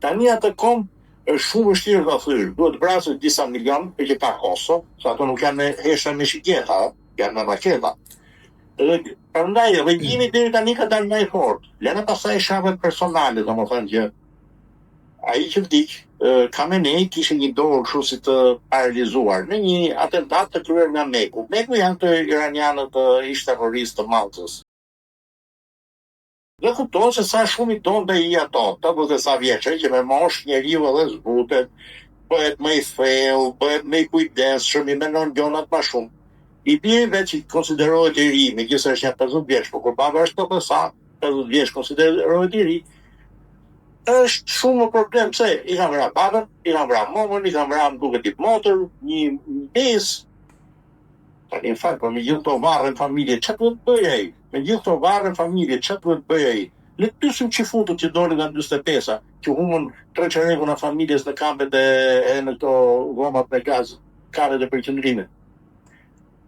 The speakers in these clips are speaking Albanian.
Tani atë kom është shumë vështirë ta thysh. Duhet vrasë disa milion për që ka Kosovë, se ato nuk janë me hesha me shiketa, janë me raketa. Dhe prandaj regjimi deri tani ka dalë më i fortë. Lëna pasaj shafet personale, domethënë që ai që vdiq, Khamenei kishte një dorë kështu si të paralizuar në një atentat të kryer nga Meku. Meku janë të iranianët ish terroristë të Maltës. Dhe kupton se sa shumë i donte i ato, 80 sa vjeçë që me mosh njeriu edhe zbutet, bëhet më i thellë, bëhet më i kujdesshëm, i mendon gjonat më shumë. I bie vetë që konsiderohet i ri, megjithëse është 50 vjeç, por kur baba është 80 sa, 50 vjeç konsiderohet i ri, është shumë problem, pse i kam vra babën, i kam vra momën, i kam vra më duket i motor, një mes. Tani në fakt, po me gjithë të varrën familje, çfarë duhet bëj ai? Me gjithë të varrën familje, çfarë duhet bëj ai? Le të pyesim çifutët që dolën nga 45-a, që humën 3 çerrekun e familjes në kampet e në këto dhomat me gaz, karet e përqendrimit.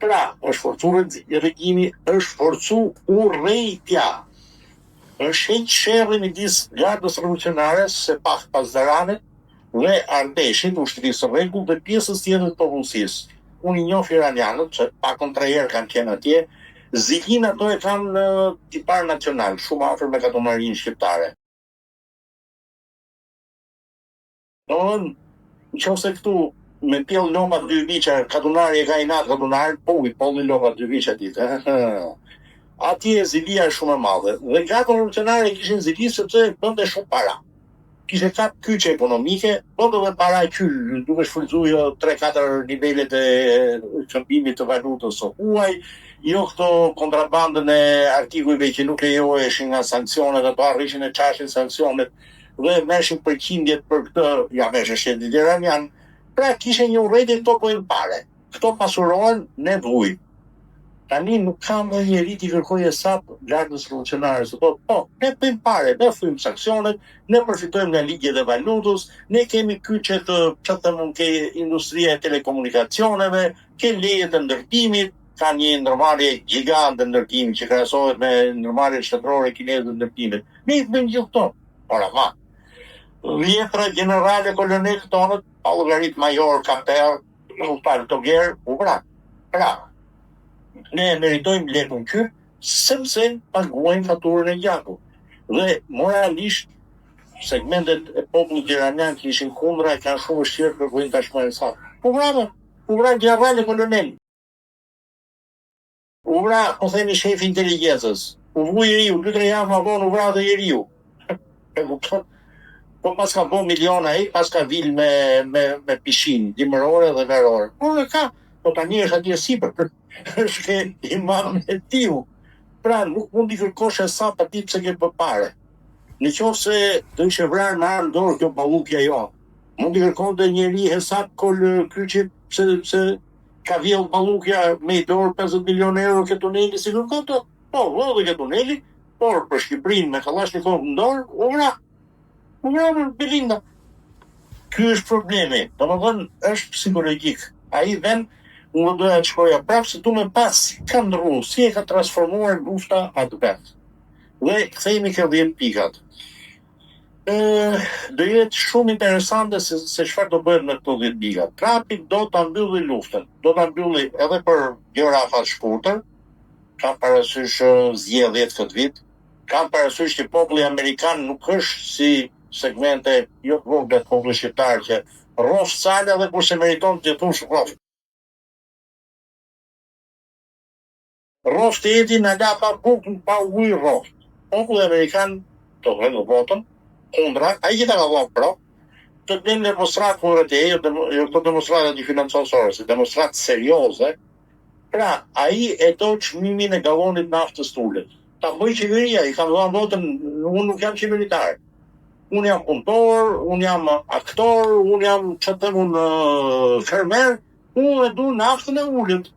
Pra, është forcuar regjimi, është forcu urrejtja. Është heq sherrri midis gardës revolucionare se pak Pasdaranit dhe Ardeshit, ushtrisë së rregull dhe pjesës tjetër të popullsisë. Unë i njoh iranianët, që pakon 3 herë kanë qenë atje, zilin ato e kanë tipar nacional, shumë afër me katumarinë shqiptare. Domethënë, nëse këtu me pjell loma 2 viçe, katunari e ka inat katunar, po i polli loma 2 viçe ditë. Atje zilia është shumë e madhe. Dhe gardë revolucionare kishin zili sepse bënte shumë para. Kishte kap kyçe ekonomike, bënte edhe para kyç, duke shfrytzuar 3-4 nivelet e shërbimit të valutës së huaj, jo këto kontrabandën e artikujve që nuk lejoheshin nga sanksionet, ato arrishin e çashin sanksionet dhe meshin përqindjet për këtë, ja meshë shtetit iranian. Pra kishe një urrëti këto pojnë pare. Këto pasurohen ne vuj. Tani nuk kam dhe njeri t'i kërkoj hesap gardës revolucionare, se po, ne pëjmë pare, ne fujmë sanksionet, ne përfitojmë nga ligjet e valutës, ne kemi kyçe të çatëm ke industria e telekomunikacioneve, ke lejet e ndërtimit, ka një ndërmarrje gigante ndërtimi që krahasohet me ndërmarrjet shtetërore kineze të ndërtimit. Ne i bëjmë gjithë këto. Ora ma. Vjetra generale kolonel tonët, pa llogarit major, kapel, sultan Toger, u vrak. Pra, ne meritojmë lekun kyç sepse paguajmë faturën e gjakut. Dhe moralisht segmentet e popullit iranian që ishin kundra kanë shumë vështirë kërkojnë tashmë hesap. U vra generale kolonel. U vra, po themi, shefi inteligjencës. U vu i riu, 2-3 javë më vonë u vra dhe i riu. Po pas ka bo miliona ai, pas ka vil me pishin, dimërore dhe verore. Po tani është atje sipër, është imam e tiu. Pra nuk mund i kërkosh hesap atij pse ke bë pare. Nëse do ishe vrarë me armë dorë kjo ballukja jo, mund i kërkonte njeri hesap kyçit pse ka vjell ballukja me i dorë 50 milionë euro ke tuneli, si kërkon to? Po, vëllë ke tuneli, por për Shqipërinë me Kalashnikov në dorë, u vra Belinda. Ky është problemi. Domethënë është psikologjik. Ai vend unë doja të shkoja prapë se du me pas si ka ndrru, si e ka transformuar lufta atë vetë. Dhe kthehemi ke 10 pikat. Do jetë shumë interesante se çfarë do bëhet me këto 10 pika. Trumpi do ta mbylli luftën. Do ta mbylli edhe për gjëra afat shkurtër. Kam parasysh zgjedhjet këtë vit. Kam parasysh që populli amerikan nuk është si segmente jo të vogla të popullit shqiptar që rrof sala dhe kurse meriton të jetush rrof. Rrof të jeti në la pa bukën pa ujë rrof. Populli amerikan të vënë votën kundra, ai që ta ka vënë pro, të bëjnë demonstrat kundër te, jo këto demonstrata që financon Soros, demonstrat serioze. Pra, ai e do çmimin e gallonit naftës tulet. Ta bëj qeveria, i kam dhënë votën, unë nuk jam qeveritar. Unë jam punëtor, unë jam aktor, unë jam fermer, unë e du naftën e ullit.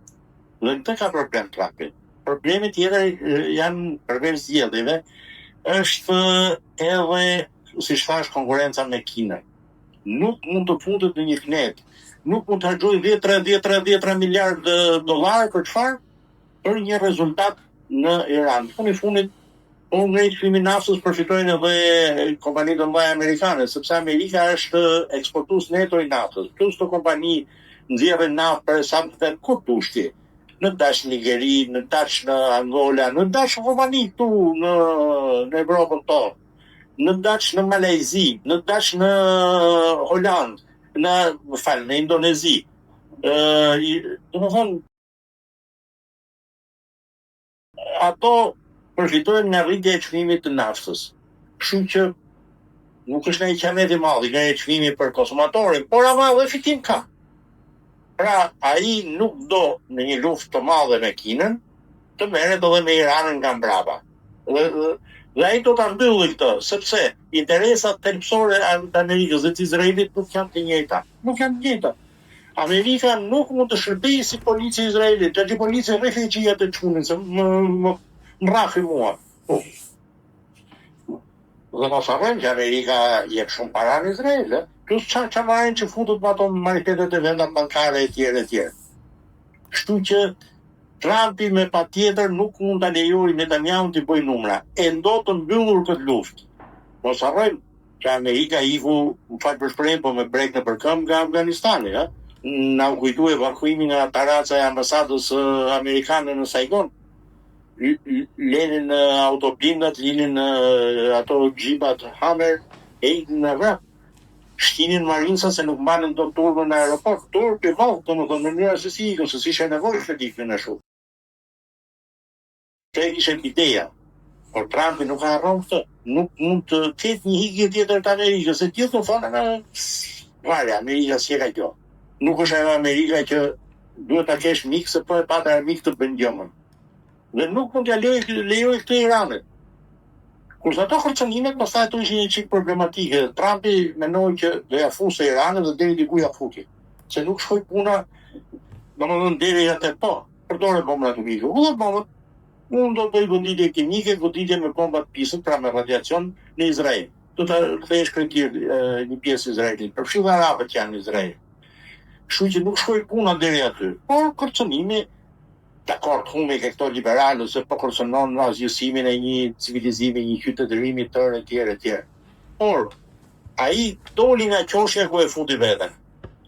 Dhe këtë ka problem Trumpi. Problemi tjetër janë përveç zgjedhjeve, është edhe, si thash, konkurenca me Kinën. Nuk mund të futet në një flet. Nuk mund të harxoj 10 miliardë dollar për çfarë? Për një rezultat në Iran. Në fundit Po nga çmimi i naftës përfitojnë edhe kompanitë e mëdha amerikane, sepse Amerika është eksportues neto i naftës. Plus të kompani nxjerrin naftë për sa të kur pushti. Në dash Nigeri, në dash në Angola, në dash kompani këtu në Evropën tonë, në dash në Malajzi, në dash në Holand, në Indonezi. Domethënë ato përfitojnë nga rritja e çmimit të naftës. Kështu që nuk është një qamet i madh nga çmimi për konsumatorin, por ama dhe fitim ka. Pra, ai nuk do në një luftë të madhe me Kinën të merret edhe me Iranin nga mbrapa. Dhe ai do ta mbyllë këtë, sepse interesat thelbësore të Amerikës dhe të Izraelit nuk janë të njëjta. Nuk janë të njëjta. Amerika nuk mund të shërbejë si policia e Izraelit, që policia refugjia të çunin, se më rrafi mua. Dhe mos harrojmë që Amerika jep shumë para në Izrael, plus çfarë marrin që futut me ato marketet e vendat bankare e tjera. Kështu që Trumpi me patjetër nuk mund ta lejojë Netanyahu të bëjë numra. E ndo të mbyllur këtë luftë. Mos harrojmë që Amerika iku, më fal për shprehjen, po me brek nëpër këmbë nga Afganistani, ha? Na u kujtu evakuimin nga taraca e ambasadës amerikane në Saigon. Lenin autoblindat, lenin ato gjipat Hammer, ejnë në vrap. Shtinin marinsa se nuk mbanin do turpë në aeroport. Turpë i madh, domethënë në mënyrë se si ikën, se si ishte nevojë të ikën ashtu. Kjo ishte ideja. Por Trumpi nuk ka harruar këtë. Nuk mund të ketë një higje tjetër të Amerikës, se gjithë thonë nga vale, Amerika si e ka kjo. Nuk është ajo Amerika që duhet ta kesh mik, se po e pata mik të bëndjomën. Dhe nuk mund t'ja lejoj këtë Iranit. Kurse ato kërcënimet, pastaj ato ishin një çik problematike. Trumpi mendoi që do ja fusë Iranin dhe deri diku ja futi. Se nuk shkoi puna, domethënë deri atë po, përdore bomba atomike. Bombët, unë do të bëj goditje kimike, goditje me bomba të pisën, pra me radiacion në Izrael. Do ta kthesh kretir një pjesë Izraelit. Përfshirë arabët që janë në Izrael. Kështu që nuk shkoi puna deri aty. Por kërcënimi dakord, humbi ke këto liberalë, se po kërcënon në asgjësimin e një civilizimi, një qytetërimi tërë etj. Por, ai doli nga qoshja ku e futi veten.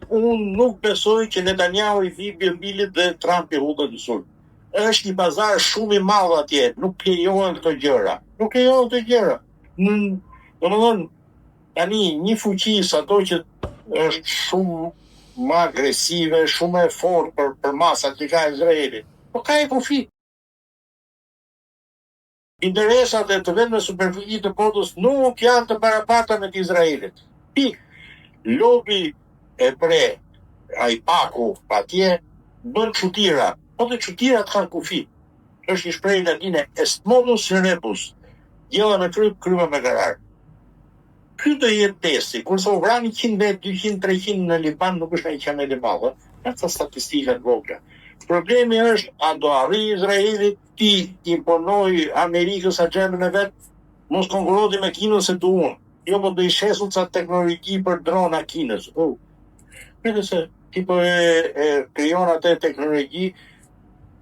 Unë nuk besoj që Netanyahu i vi mbilit dhe Trump i hudhët në sulm. Është një pazar shumë i madh atje, nuk lejohen këto gjëra. Domethënë, tani një fuqi ato që është shumë më agresive, shumë e fortë për masat që ka Izraeli. Po ka e kufi. Interesat e të vendeve superficie të botës nuk janë të barabarta me të Izraelit. Pik. Lobi e bre, ai paku atje bën çutira. Po të çutirat kanë kufi. Është një shprehje latine, est modus rebus. Gjella me kryp, krypa me garar. Ky do jetë testi. Kurse u vrani 100 vet, 200, 300 në Liban nuk është ai qamet i madh. Këto statistika të vogla. Problemi është, a do arrijë Izraeli ti imponoj Amerikës agjendën e vet, mos konkurroti me Kinën se du unë. Jo, po do i shesull ca teknologji për drona Kinës. Këtë se ti po e krijon atë teknologji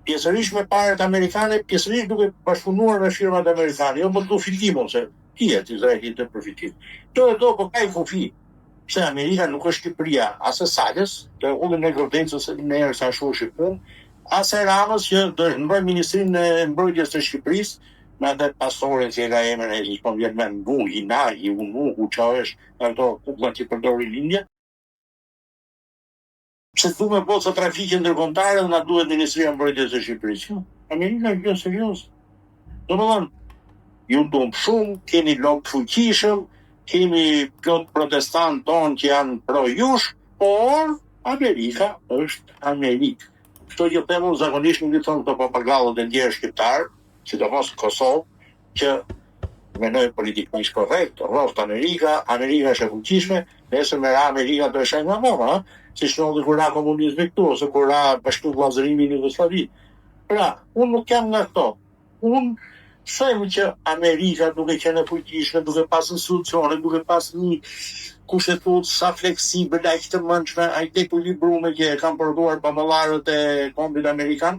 pjesërisht me parat amerikane, pjesërisht duke bashkëpunuar me firmat amerikane. Jo, po do fitimon se kiet Izraeli të përfitim. Kjo e do po ka i kufi. Se Amerika nuk është Shqipëria, as e Salës, të ullin e Grodecës në erë sa shu Shqipun, as e Ramës që do mbroj Ministrinë e Mbrojtjes të Shqipërisë, me atë pastorin që e ka emrin e që po vjen me Ngu, Hinagi, Unuhu, që është ato kukla që përdori lindja. Pse du me botë sa trafikin ndërkombëtare dhe na duhet Ministria e Mbrojtjes të Shqipërisë. Amerika është gjë serioze. Domethënë, ju dum shumë, keni lobë fuqishëm, kemi plot protestant tonë që janë pro-jush, por Amerika është Amerikë. Kështu që themun zakonisht nuk i thonë këto papagallët e ndjerë shqiptarë, sidomos Kosovë, që mendojnë politikisht korrekt, rroft Amerika është e fuqishme, nesër me ra Amerika do e shajnë nga mora, si shnohë kur ra komunizmi këtu, ose kur ra bashku vllazërimi në Jugosllavi. Pra, unë nuk jam nga këto. Unë them që Amerika duke qenë e fuqishme, duke pas institucione, duke pas një kushtetutë sa fleksibël, aq të mendshme, aq të ekuilibruar që e kanë prodhuar baballarët e kombit amerikan,